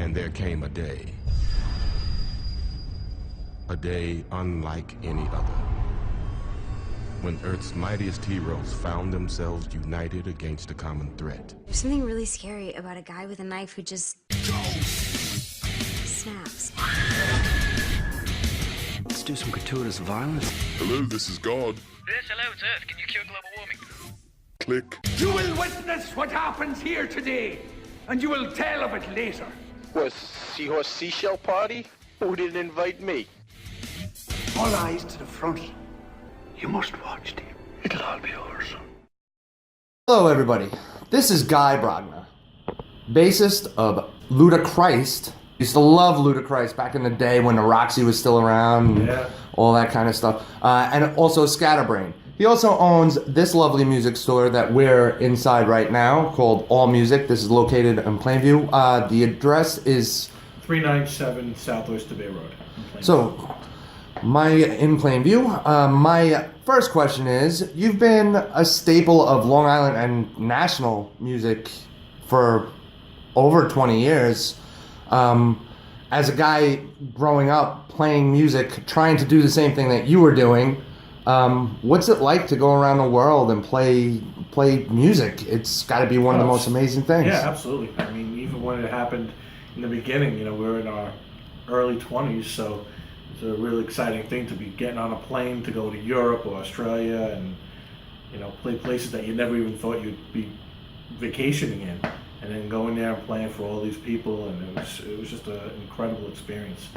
And there came a day unlike any other, when Earth's mightiest heroes found themselves united against a common threat. There's something really scary about a guy with a knife who just snaps. Let's do some gratuitous violence. Hello, this is God. Yes, hello, it's Earth. Can you cure global warming? Click. You will witness what happens here today, and you will tell of it later. Was Seahorse Seashell Party? Who didn't invite me? All eyes to the front. You must watch, dear. It'll all be yours. Hello, everybody. This is Guy Brogna, bassist of Ludichrist. Used to love Ludichrist back in the day when the Roxy was still around, and all that kind of stuff. And also Scatterbrain. He also owns this lovely music store that we're inside right now called AllMusic. This is located in Plainview. The address is 397 Southwest Bay Road. So, in Plainview. My first question is, you've been a staple of Long Island and national music for over 20 years. As a guy growing up playing music, trying to do the same thing that you were doing, what's it like to go around the world and play music? It's got to be one of the most amazing things. Yeah, absolutely. I mean, even when it happened in the beginning, we were in our early 20s, so it's a really exciting thing to be getting on a plane to go to Europe or Australia and, play places that you never even thought you'd be vacationing in. And then going there and playing for all these people, and it was just an incredible experience.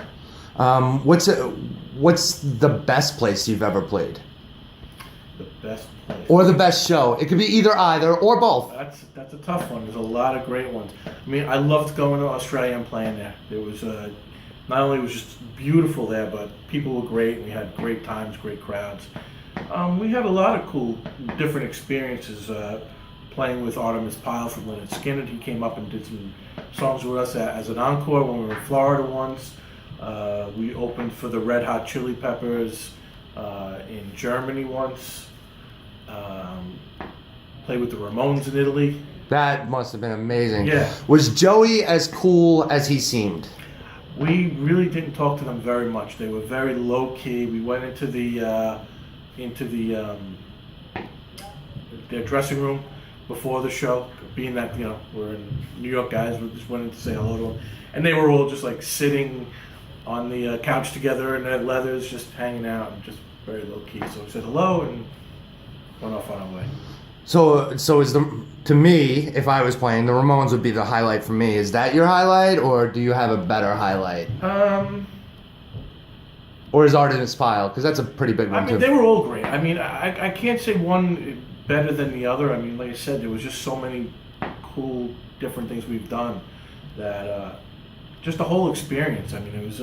What's the best place you've ever played? The best place. Or the best show. It could be either or both. That's a tough one. There's a lot of great ones. I mean, I loved going to Australia and playing there. There was not only was it just beautiful there, but people were great. And we had great times, great crowds. We had a lot of cool, different experiences. Playing with Artemis Pyle from Lynyrd Skynyrd. He came up and did some songs with us as an encore when we were in Florida once. We opened for the Red Hot Chili Peppers in Germany once. Played with the Ramones in Italy. That must have been amazing. Yeah. Was Joey as cool as he seemed? We really didn't talk to them very much. They were very low key. We went into their dressing room before the show, being that we're in New York guys, we just went in to say hello to them, and they were all just like sitting on the couch together in their leathers, just hanging out and just very low key. So we said hello and went off on our way. So to me, if I was playing, the Ramones would be the highlight for me. Is that your highlight, or do you have a better highlight? Or is Artemis Pyle? Because that's a pretty big one too. They were all great. I mean, I can't say one better than the other. I mean, like I said, there was just so many cool, different things we've done that just the whole experience. I mean, it was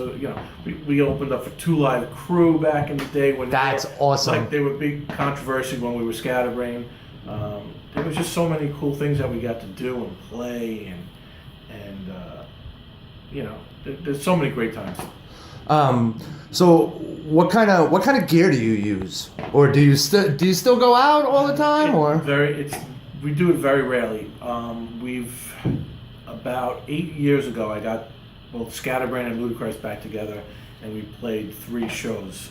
we opened up for 2 Live Crew back in the day when awesome. Like they were big controversy when we were Scatterbrain. There was just so many cool things that we got to do and play and there's so many great times. So what kind of gear do you use, or do you still go out all the time, or? We do it very rarely. We've about 8 years ago, I got both Scatterbrain and Ludichrist back together, and we played 3 shows.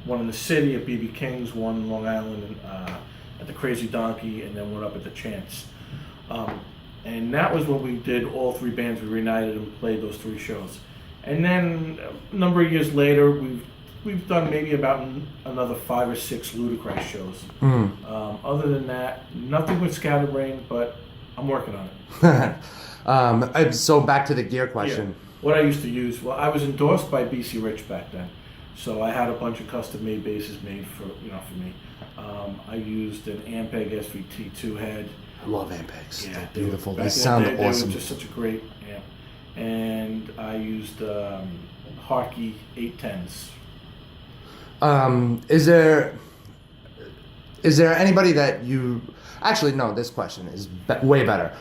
One in the city at BB King's, one in Long Island at the Crazy Donkey, and then one up at the Chance. And that was when we did all 3 bands. We reunited and played those 3 shows. And then a number of years later, we've done maybe about another 5 or 6 Ludichrist shows. Other than that, nothing with Scatterbrain, but I'm working on it. So back to the gear question. Yeah. What I used to use, I was endorsed by BC Rich back then, so I had a bunch of custom-made basses made for me. I used an Ampeg SVT2 head. I love Ampegs. Yeah, they're beautiful. They sound awesome. They were just such a great amp. And I used Harkey 810s. Is there anybody that you... Actually, no, this question is way better.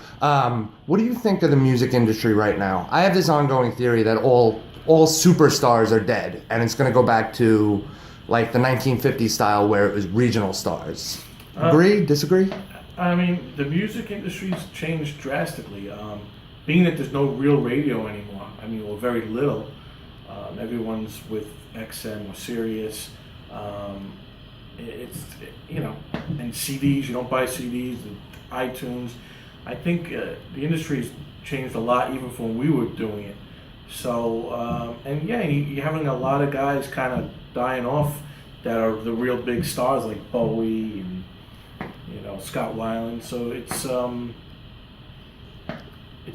What do you think of the music industry right now? I have this ongoing theory that all superstars are dead, and it's going to go back to like the 1950s style where it was regional stars. Agree? Disagree? I mean, the music industry's changed drastically. being that there's no real radio anymore, I mean, or very little, everyone's with XM or Sirius, and CDs, you don't buy CDs, iTunes. I think the industry's changed a lot even from when we were doing it. So, you're having a lot of guys kind of dying off that are the real big stars like Bowie and, Scott Weiland. So it's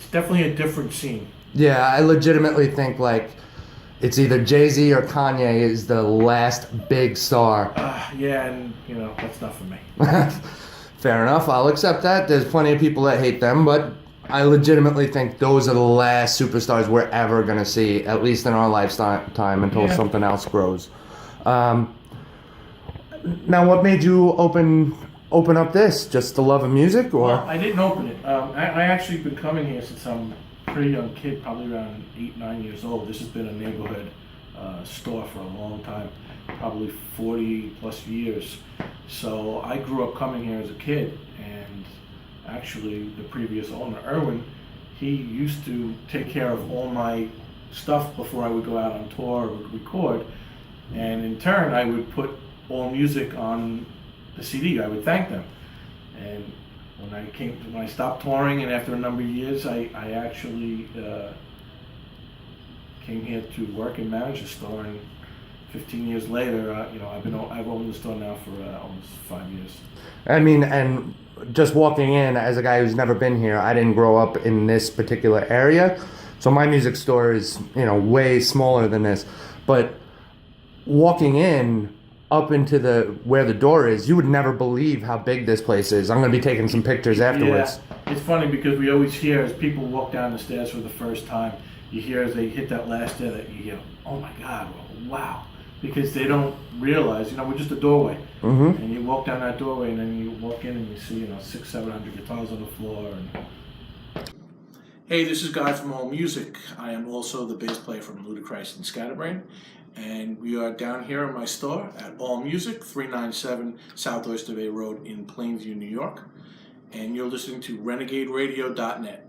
definitely a different scene. Yeah, I legitimately think like it's either Jay-Z or Kanye is the last big star. And that's not for me. Fair enough, I'll accept that. There's plenty of people that hate them, but I legitimately think those are the last superstars we're ever going to see, at least in our lifetime, until something else grows. Now, what made you open up this? Just the love of music, or? Well, I didn't open it. I actually been coming here since I'm a pretty young kid, probably around 8-9 years old. This has been a neighborhood store for a long time, probably 40 plus years. So I grew up coming here as a kid, and actually the previous owner, Erwin, he used to take care of all my stuff before I would go out on tour or record, and in turn I would put AllMusic on the CD. I would thank them. And when I stopped touring, and after a number of years, I actually came here to work and manage the store. And 15 years later, I've owned the store now for almost 5 years. I mean, and just walking in as a guy who's never been here, I didn't grow up in this particular area, so my music store is way smaller than this. But walking in up into where the door is, you would never believe how big this place is. I'm going to be taking some pictures afterwards. Yeah, it's funny because we always hear as people walk down the stairs for the first time, you hear as they hit that last stair that you hear, oh my God, wow. Because they don't realize, we're just a doorway. Mm-hmm. And you walk down that doorway, and then you walk in and you see, 600-700 guitars on the floor. Hey, this is Guy from AllMusic. I am also the bass player from Ludichrist and Scatterbrain. And we are down here in my store at AllMusic, 397 South Oyster Bay Road in Plainview, New York. And you're listening to RenegadeRadio.net.